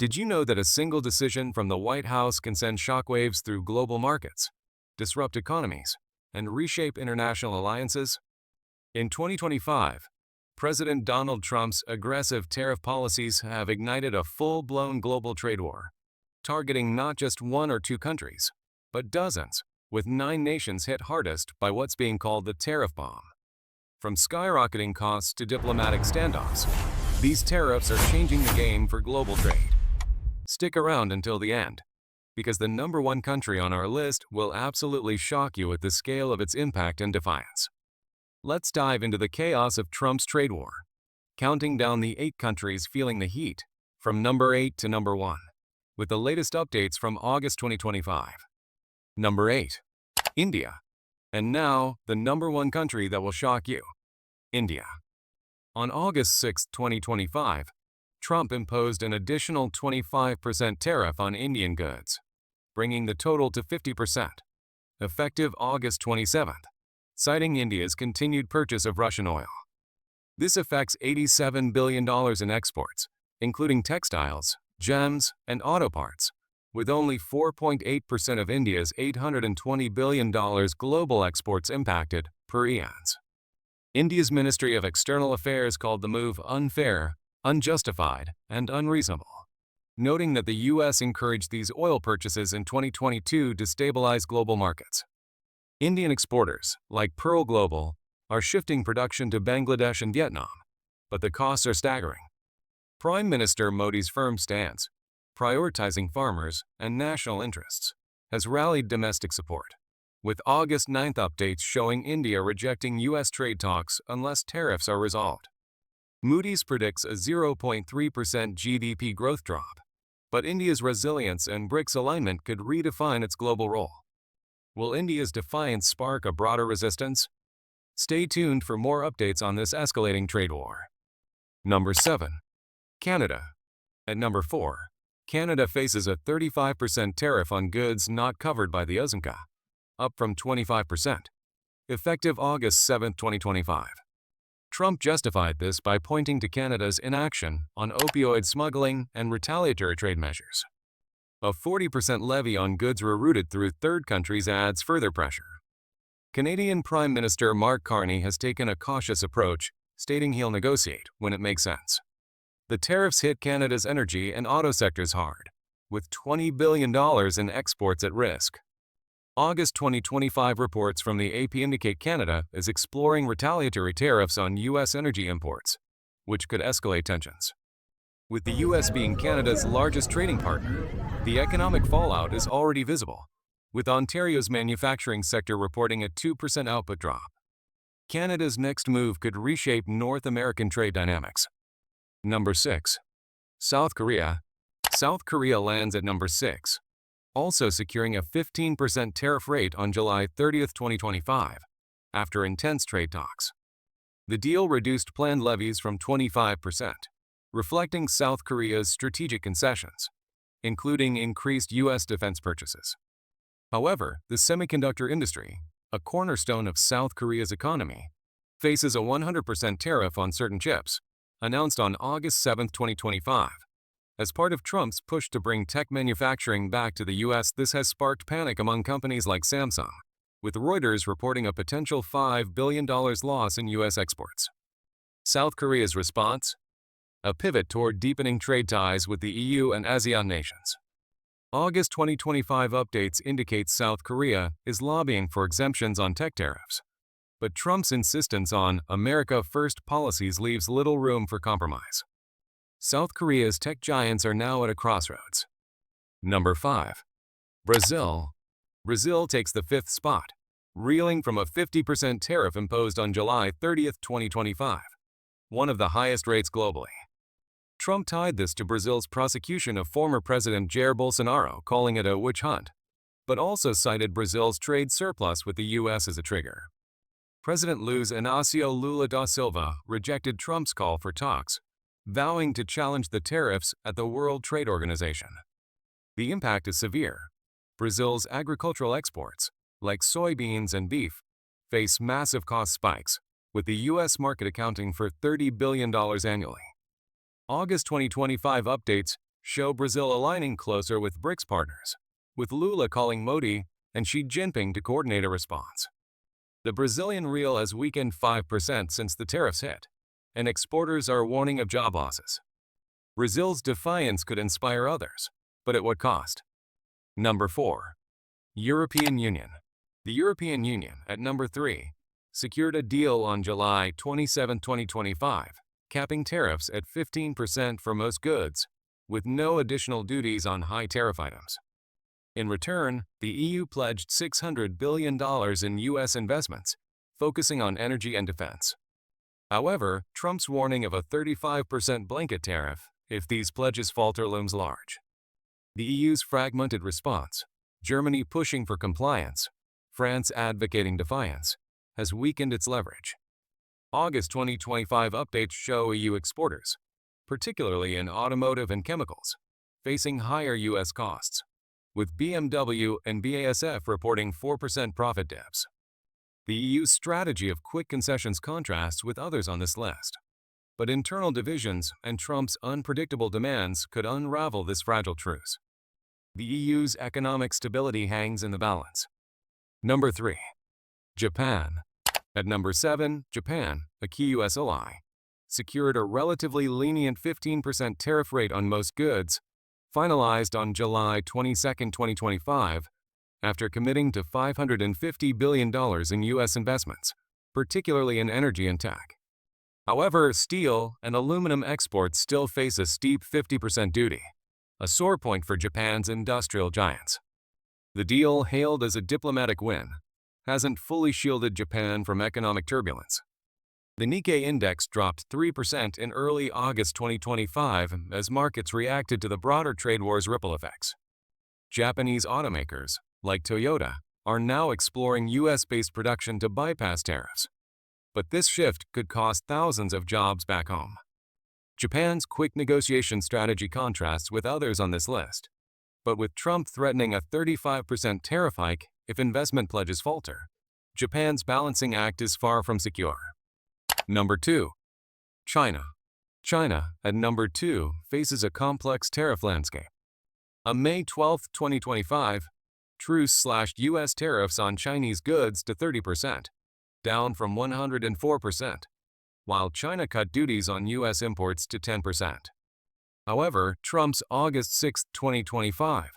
Did you know that a single decision from the White House can send shockwaves through global markets, disrupt economies, and reshape international alliances? In 2025, President Donald Trump's aggressive tariff policies have ignited a full-blown global trade war, targeting not just one or two countries, but dozens, with 9 nations hit hardest by what's being called the tariff bomb. From skyrocketing costs to diplomatic standoffs, these tariffs are changing the game for global trade. Stick around until the end, because the number one country on our list will absolutely shock you at the scale of its impact and defiance. Let's dive into the chaos of Trump's trade war, counting down the 8 countries feeling the heat, from number 8 to number 1, with the latest updates from August 2025. Number 8. India. And now, the number 1 country that will shock you, India. On August 6, 2025, Trump imposed an additional 25% tariff on Indian goods, bringing the total to 50%, effective August 27th, citing India's continued purchase of Russian oil. This affects $87 billion in exports, including textiles, gems, and auto parts, with only 4.8% of India's $820 billion global exports impacted, per EANS. India's Ministry of External Affairs called the move unfair, unjustified, and unreasonable, noting that the U.S. encouraged these oil purchases in 2022 to stabilize global markets. Indian exporters, like Pearl Global, are shifting production to Bangladesh and Vietnam, but the costs are staggering. Prime Minister Modi's firm stance, prioritizing farmers and national interests, has rallied domestic support, with August 9th updates showing India rejecting U.S. trade talks unless tariffs are resolved. Moody's predicts a 0.3% GDP growth drop, but India's resilience and BRICS alignment could redefine its global role. Will India's defiance spark a broader resistance? Stay tuned for more updates on this escalating trade war. Number 7. Canada. At number 4, Canada faces a 35% tariff on goods not covered by the USMCA, up from 25%, effective August 7, 2025. Trump justified this by pointing to Canada's inaction on opioid smuggling and retaliatory trade measures. A 40% levy on goods rerouted through third countries adds further pressure. Canadian Prime Minister Mark Carney has taken a cautious approach, stating he'll negotiate when it makes sense. The tariffs hit Canada's energy and auto sectors hard, with $20 billion in exports at risk. August 2025 reports from the AP indicate Canada is exploring retaliatory tariffs on U.S. energy imports, which could escalate tensions. With the U.S. being Canada's largest trading partner, the economic fallout is already visible, with Ontario's manufacturing sector reporting a 2% output drop. Canada's next move could reshape North American trade dynamics. Number 6. South Korea. South Korea lands at number 6, also securing a 15% tariff rate on July 30, 2025, after intense trade talks. The deal reduced planned levies from 25%, reflecting South Korea's strategic concessions, including increased U.S. defense purchases. However, the semiconductor industry, a cornerstone of South Korea's economy, faces a 100% tariff on certain chips, announced on August 7, 2025. As part of Trump's push to bring tech manufacturing back to the U.S., this has sparked panic among companies like Samsung, with Reuters reporting a potential $5 billion loss in U.S. exports. South Korea's response? A pivot toward deepening trade ties with the EU and ASEAN nations. August 2025 updates indicate South Korea is lobbying for exemptions on tech tariffs, but Trump's insistence on America First policies leaves little room for compromise. South Korea's tech giants are now at a crossroads. Number 5. Brazil. Brazil takes the 5th spot, reeling from a 50% tariff imposed on July 30, 2025, one of the highest rates globally. Trump tied this to Brazil's prosecution of former President Jair Bolsonaro, calling it a witch hunt, but also cited Brazil's trade surplus with the U.S. as a trigger. President Luiz Inácio Lula da Silva rejected Trump's call for talks, vowing to challenge the tariffs at the World Trade Organization. The impact is severe. Brazil's agricultural exports, like soybeans and beef, face massive cost spikes, with the U.S. market accounting for $30 billion annually. August 2025 updates show Brazil aligning closer with BRICS partners, with Lula calling Modi and Xi Jinping to coordinate a response. The Brazilian real has weakened 5% since the tariffs hit, and exporters are warning of job losses. Brazil's defiance could inspire others, but at what cost? Number 4. European Union. The European Union, at number 3, secured a deal on July 27, 2025, capping tariffs at 15% for most goods, with no additional duties on high tariff items. In return, the EU pledged $600 billion in U.S. investments, focusing on energy and defense. However, Trump's warning of a 35% blanket tariff if these pledges falter looms large. The EU's fragmented response, Germany pushing for compliance, France advocating defiance, has weakened its leverage. August 2025 updates show EU exporters, particularly in automotive and chemicals, facing higher U.S. costs, with BMW and BASF reporting 4% profit dips. The EU's strategy of quick concessions contrasts with others on this list, but internal divisions and Trump's unpredictable demands could unravel this fragile truce. The EU's economic stability hangs in the balance. Number 3. Japan. At number 7, Japan, a key U.S. ally, secured a relatively lenient 15% tariff rate on most goods, finalized on July 22, 2025, after committing to $550 billion in U.S. investments, particularly in energy and tech. However, steel and aluminum exports still face a steep 50% duty, a sore point for Japan's industrial giants. The deal, hailed as a diplomatic win, hasn't fully shielded Japan from economic turbulence. The Nikkei index dropped 3% in early August 2025 as markets reacted to the broader trade war's ripple effects. Japanese automakers, like Toyota, are now exploring U.S.-based production to bypass tariffs. But this shift could cost thousands of jobs back home. Japan's quick negotiation strategy contrasts with others on this list. But with Trump threatening a 35% tariff hike if investment pledges falter, Japan's balancing act is far from secure. Number 2. China. China, at number 2, faces a complex tariff landscape. On May 12, 2025, truce slashed U.S. tariffs on Chinese goods to 30%, down from 104%, while China cut duties on U.S. imports to 10%. However, Trump's August 6, 2025,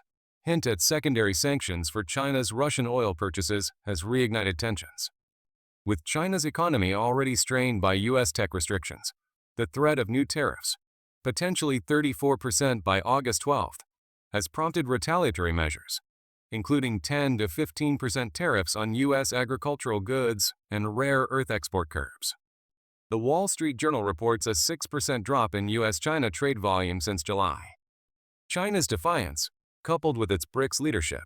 hint at secondary sanctions for China's Russian oil purchases has reignited tensions. With China's economy already strained by U.S. tech restrictions, the threat of new tariffs, potentially 34% by August 12, has prompted retaliatory measures, including 10 to 15% tariffs on U.S. agricultural goods and rare earth export curbs. The Wall Street Journal reports a 6% drop in U.S.-China trade volume since July. China's defiance, coupled with its BRICS leadership,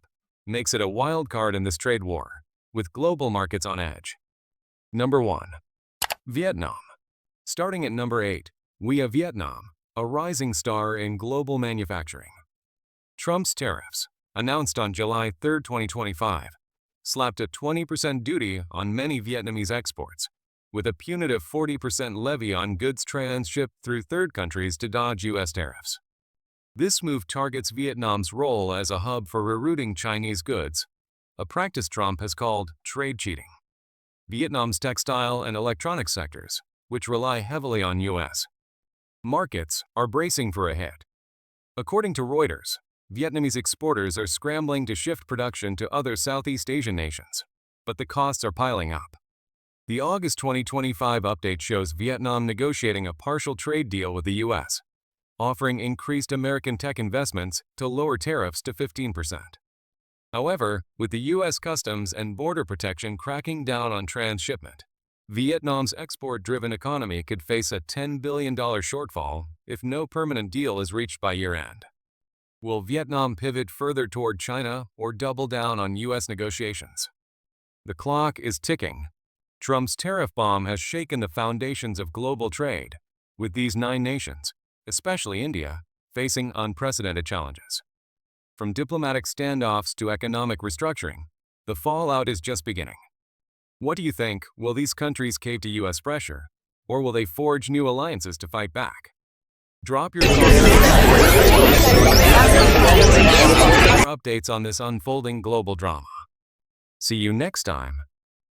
makes it a wild card in this trade war, with global markets on edge. Number 1. Vietnam. Starting at number 8, we have Vietnam, a rising star in global manufacturing. Trump's tariffs, announced on July 3, 2025, slapped a 20% duty on many Vietnamese exports, with a punitive 40% levy on goods transshipped through third countries to dodge U.S. tariffs. This move targets Vietnam's role as a hub for rerouting Chinese goods, a practice Trump has called trade cheating. Vietnam's textile and electronics sectors, which rely heavily on U.S. markets, are bracing for a hit. According to Reuters, Vietnamese exporters are scrambling to shift production to other Southeast Asian nations, but the costs are piling up. The August 2025 update shows Vietnam negotiating a partial trade deal with the U.S., offering increased American tech investments to lower tariffs to 15%. However, with the U.S. Customs and Border Protection cracking down on transshipment, Vietnam's export-driven economy could face a $10 billion shortfall if no permanent deal is reached by year-end. Will Vietnam pivot further toward China or double down on U.S. negotiations? The clock is ticking. Trump's tariff bomb has shaken the foundations of global trade, with these 9 nations, especially India, facing unprecedented challenges. From diplomatic standoffs to economic restructuring, the fallout is just beginning. What do you think? Will these countries cave to U.S. pressure, or will they forge new alliances to fight back? Drop your updates on this unfolding global drama. See you next time.